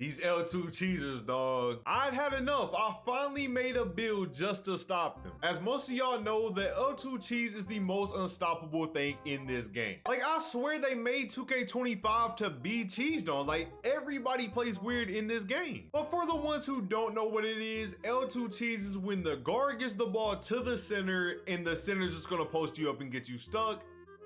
These L2 cheesers, dog. I'd had enough. I finally made a build just to stop them. As most of y'all know, the L2 cheese is the most unstoppable thing in this game. Like, I swear they made 2K25 to be cheesed on. Like, everybody plays weird in this game. But for the ones who don't know what it is, L2 cheese is when the guard gets the ball to the center and the center's just gonna post you up and get you stuck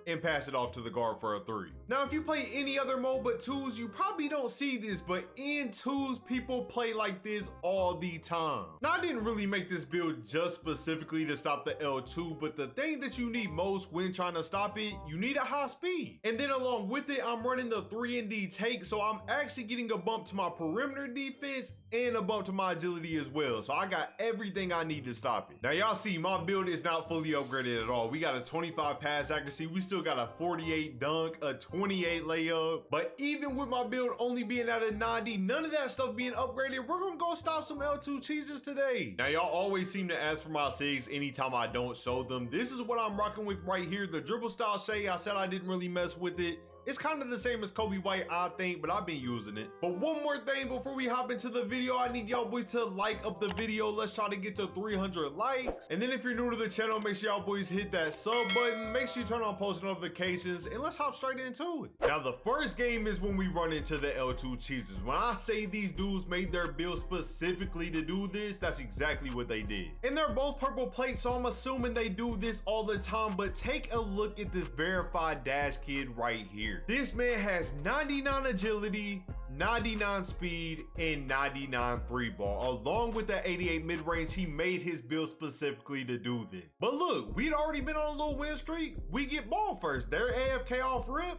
and pass it off to the guard for a 3. Now, if you play any other mode but 2s, you probably don't see this, but in 2s, people play like this all the time. Now, I didn't really make this build just specifically to stop the L2, but the thing that you need most when trying to stop it, you need a high speed. And then along with it, I'm running the 3&D take, so I'm actually getting a bump to my perimeter defense and a bump to my agility as well. So I got everything I need to stop it. Now, y'all see my build is not fully upgraded at all. We got a 25 pass accuracy. We still got a 48 dunk, a 28 layup. But even with my build only being at a 90, none of that stuff being upgraded, we're gonna go stop some L2 cheesers today. Now, y'all always seem to ask for my SIGs anytime I don't show them. This is what I'm rocking with right here. The dribble style shade, I said I didn't really mess with it. It's kind of the same as Kobe White, I think, but I've been using it. But one more thing before we hop into the video, I need y'all boys to like up the video. Let's try to get to 300 likes. And then if you're new to the channel, make sure y'all boys hit that sub button. Make sure you turn on post notifications, and let's hop straight into it. Now, the first game is when we run into the L2 cheesers. When I say these dudes made their build specifically to do this, that's exactly what they did. And they're both purple plates, so I'm assuming they do this all the time, but take a look at this verified dash kid right here. This man has 99 agility, 99 speed, and 99 3 ball. Along with the 88 mid-range, he made his build specifically to do this. But look, we'd already been on a little win streak. We get ball first. They're AFK off rip.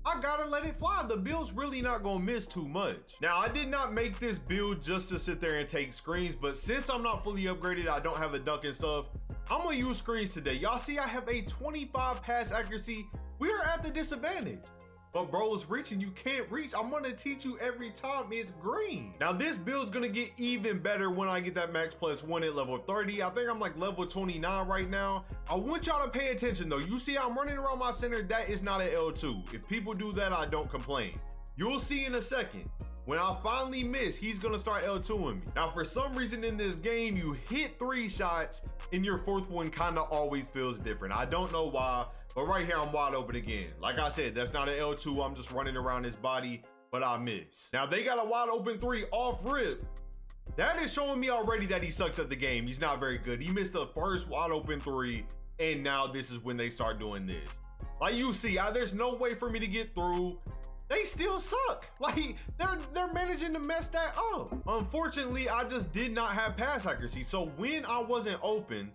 I gotta let it fly. The build's really not gonna miss too much. Now, I did not make this build just to sit there and take screens, but since I'm not fully upgraded, I don't have a dunk and stuff, I'm gonna use screens today. Y'all see I have a 25 pass accuracy. We're at the disadvantage. But bro, it's reaching, you can't reach. I'm gonna teach you every time it's green. Now this build's gonna get even better when I get that max +1 at level 30. I think I'm like level 29 right now. I want y'all to pay attention though. You see I'm running around my center, that is not an L2. If people do that, I don't complain. You'll see in a second. When I finally miss, he's gonna start L2ing me. Now, for some reason in this game, you hit 3 shots and your 4th one kind of always feels different. I don't know why, but right here, I'm wide open again. Like I said, that's not an L2. I'm just running around his body, but I miss. Now, they got a wide open 3 off rip. That is showing me already that he sucks at the game. He's not very good. He missed the first wide open 3, and now this is when they start doing this. Like you see, there's no way for me to get through. They still suck. Like, they're managing to mess that up. Unfortunately, I just did not have pass accuracy. So when I wasn't open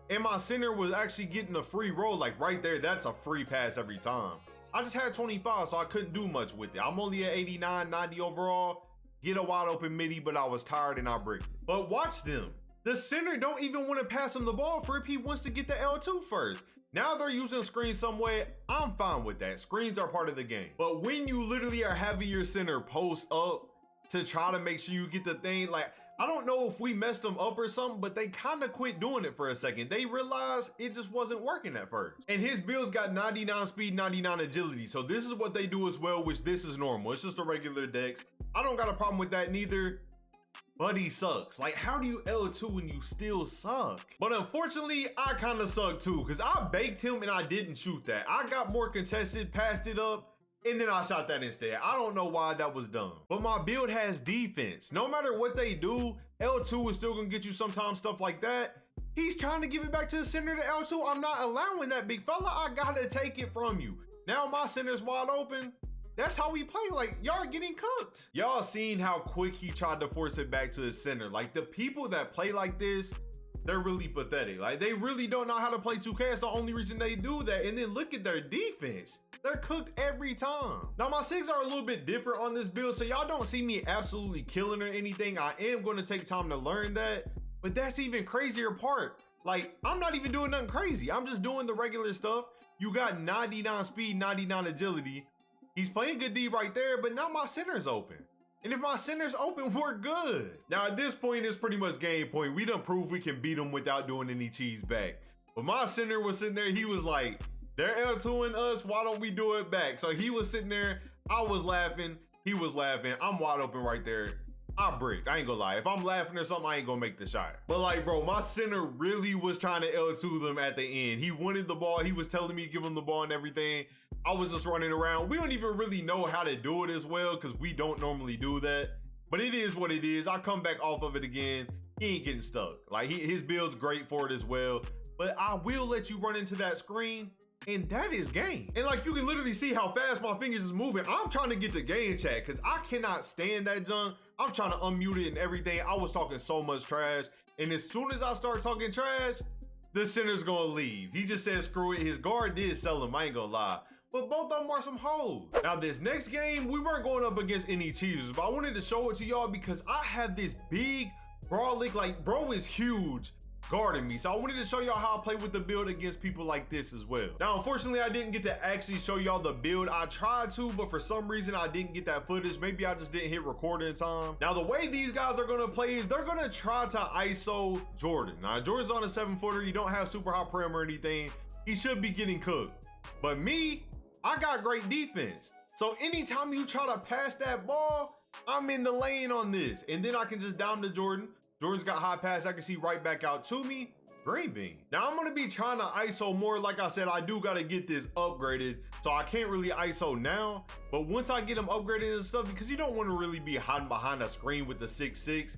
and my center was actually getting a free roll, like right there, that's a free pass every time. I just had 25, so I couldn't do much with it. I'm only at 89, 90 overall. Get a wide open midi, but I was tired and I bricked it. But watch them. The center don't even want to pass him the ball for if he wants to get the L2 first. Now they're using screens some way. I'm fine with that. Screens are part of the game. But when you literally are having your center post up to try to make sure you get the thing, like, I don't know if we messed them up or something, but they kind of quit doing it for a second. They realized it just wasn't working at first. And his build's got 99 speed, 99 agility. So this is what they do as well, which this is normal. It's just a regular dex. I don't got a problem with that neither. But he sucks. Like, how do you L2 when you still suck? But unfortunately, I kind of suck too, because I baked him and I didn't shoot that. I got more contested, passed it up, and then I shot that instead. I don't know why that was dumb. But my build has defense. No matter what they do, L2 is still gonna get you sometimes stuff like that. He's trying to give it back to the center to L2. I'm not allowing that, big fella. I gotta take it from you. Now my center's wide open. That's how we play. Like, y'all getting cooked. Y'all seen how quick he tried to force it back to the center. Like, the people that play like this, they're really pathetic. Like, they really don't know how to play 2K. That's the only reason they do that. And then look at their defense. They're cooked every time. Now, my SIGs are a little bit different on this build, so y'all don't see me absolutely killing or anything. I am going to take time to learn that, but that's even crazier part. Like, I'm not even doing nothing crazy. I'm just doing the regular stuff. You got 99 speed, 99 agility. He's playing good D right there, but now my center's open. And if my center's open, we're good. Now at this point, it's pretty much game point. We done proved we can beat him without doing any cheese back. But my center was sitting there, he was like, they're L2ing us, why don't we do it back? So he was sitting there, I was laughing, he was laughing, I'm wide open right there. I bricked. I ain't gonna lie. If I'm laughing or something, I ain't gonna make the shot. But like, bro, my center really was trying to L2 them at the end. He wanted the ball. He was telling me to give him the ball and everything. I was just running around. We don't even really know how to do it as well because we don't normally do that. But it is what it is. I come back off of it again. He ain't getting stuck. Like, his build's great for it as well. But I will let you run into that screen, and that is game. And like, you can literally see how fast my fingers is moving. I'm trying to get the game chat because I cannot stand that junk. I'm trying to unmute it and everything. I was talking so much trash. And as soon as I start talking trash, the center's gonna leave. He just said, screw it. His guard did sell him, I ain't gonna lie. But both of them are some hoes. Now this next game, we weren't going up against any cheaters, but I wanted to show it to y'all because I have this big brolic, like bro is huge, guarding me. So I wanted to show y'all how I play with the build against people like this as well. Now, unfortunately, I didn't get to actually show y'all the build. I tried to, but for some reason I didn't get that footage. Maybe I just didn't hit record in time. Now, the way these guys are gonna play is they're gonna try to ISO Jordan. Now, Jordan's on a 7-footer. You don't have super hot prim or anything. He should be getting cooked. But me, I got great defense. So anytime you try to pass that ball, I'm in the lane on this. And then I can just down to Jordan. Jordan's got high pass. I can see right back out to me. Green bean. Now I'm gonna be trying to ISO more. Like I said, I do gotta get this upgraded. So I can't really ISO now. But once I get them upgraded and stuff, because you don't want to really be hiding behind a screen with the 6'6".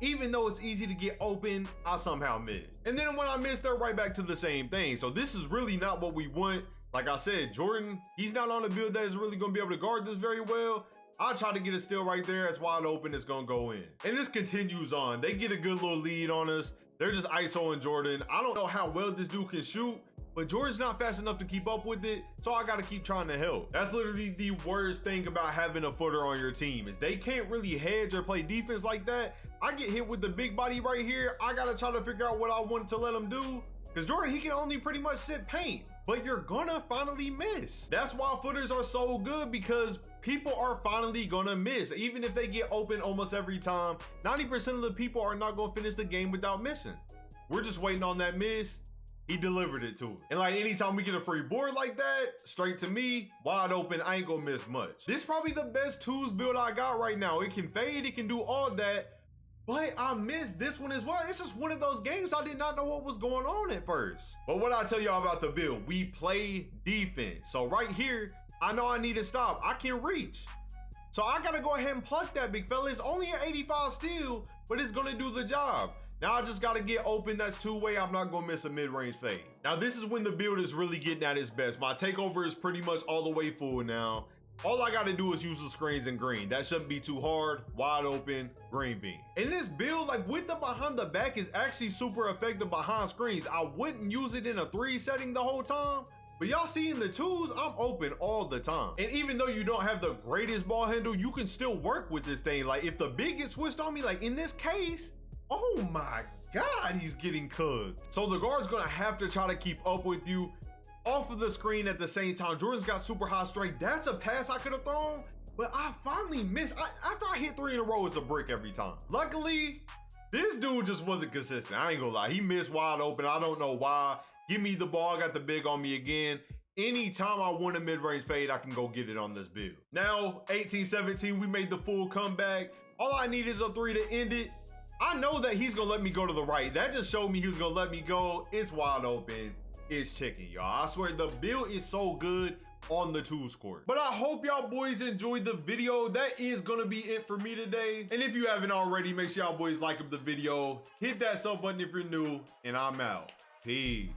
Even though it's easy to get open, I somehow miss. And then when I miss, they're right back to the same thing. So this is really not what we want. Like I said, Jordan, he's not on a build that is really gonna be able to guard this very well. I try to get it still right there. It's wide open, it's gonna go in. And this continues on. They get a good little lead on us. They're just ISOing Jordan. I don't know how well this dude can shoot, but Jordan's not fast enough to keep up with it. So I gotta keep trying to help. That's literally the worst thing about having a footer on your team is they can't really hedge or play defense like that. I get hit with the big body right here. I gotta try to figure out what I want to let him do. Because Jordan, he can only pretty much sit paint, but you're gonna finally miss. That's why footers are so good, because people are finally gonna miss. Even if they get open almost every time, 90% of the people are not gonna finish the game without missing. We're just waiting on that miss. He delivered it to him. And like anytime we get a free board like that, straight to me, wide open, I ain't gonna miss much. This is probably the best tools build I got right now. It can fade, it can do all that. But I missed this one as well. It's just one of those games I did not know what was going on at first. But what I tell y'all about the build, we play defense. So right here, I know I need to stop. I can reach. So I gotta go ahead and pluck that big fella. It's only an 85 steal, but it's gonna do the job. Now I just gotta get open. That's two-way. I'm not gonna miss a mid-range fade. Now this is when the build is really getting at its best. My takeover is pretty much all the way full now. All I gotta do is use the screens in green. That shouldn't be too hard. Wide open, green bean. And this build, like with the behind the back, is actually super effective behind screens. I wouldn't use it in a 3 setting the whole time, but y'all see in the 2s, I'm open all the time. And even though you don't have the greatest ball handle, you can still work with this thing. Like if the big gets switched on me, like in this case, oh my God, he's getting cooked. So the guard's gonna have to try to keep up with you off of the screen at the same time. Jordan's got super high strength. That's a pass I could have thrown, but I finally missed. After I hit 3 in a row, it's a brick every time. Luckily, this dude just wasn't consistent. I ain't gonna lie. He missed wide open. I don't know why. Give me the ball. I got the big on me again. Anytime I want a mid-range fade, I can go get it on this build. Now, 18-17, we made the full comeback. All I need is a 3 to end it. I know that he's gonna let me go to the right. That just showed me he was gonna let me go. It's wide open. It's chicken, y'all. I swear the build is so good on the 2s court. But I hope y'all boys enjoyed the video. That is gonna be it for me today. And if you haven't already, make sure y'all boys like the video, hit that sub button if you're new, and I'm out. Peace.